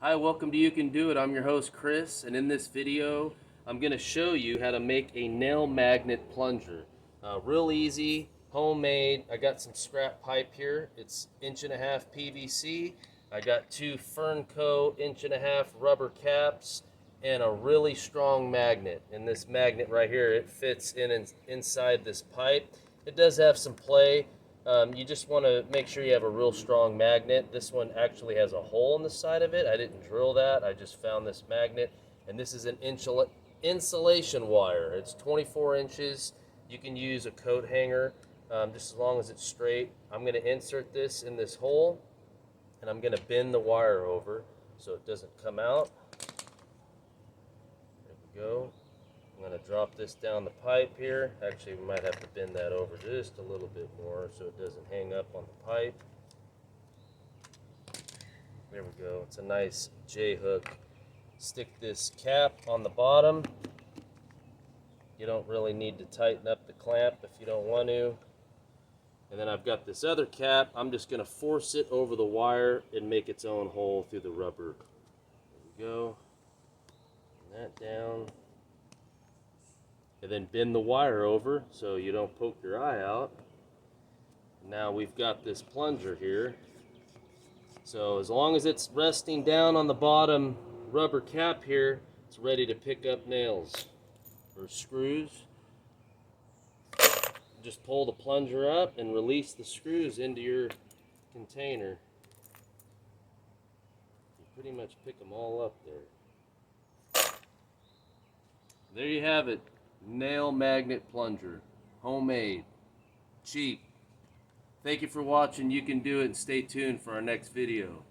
Hi, welcome to You Can Do It. I'm your host Chris, and in this video I'm going to show you how to make a nail magnet plunger. Real easy, homemade. I got some scrap pipe here. It's 1.5 inch PVC. I got two Fernco 1.5 inch rubber caps and a really strong magnet. And this magnet right here, it fits inside this pipe. It does have some play. You just want to make sure you have a real strong magnet. This one actually has a hole in the side of it. I didn't drill that. I just found this magnet. And this is an insulation wire. It's 24 inches. You can use a coat hanger just as long as it's straight. I'm going to insert this in this hole, and I'm going to bend the wire over so it doesn't come out. There we go. I'm going to drop this down the pipe here. Actually, we might have to bend that over just a little bit more so it doesn't hang up on the pipe. There we go. It's a nice J-hook. Stick this cap on the bottom. You don't really need to tighten up the clamp if you don't want to. And then I've got this other cap. I'm just going to force it over the wire and make its own hole through the rubber. There we go. Bring that down. And then bend the wire over so you don't poke your eye out. Now we've got this plunger here. So as long as it's resting down on the bottom rubber cap here, it's ready to pick up nails or screws. Just pull the plunger up and release the screws into your container. You pretty much pick them all up there. There you have it. Nail magnet plunger. Homemade. Cheap. Thank you for watching. You Can Do It, and stay tuned for our next video.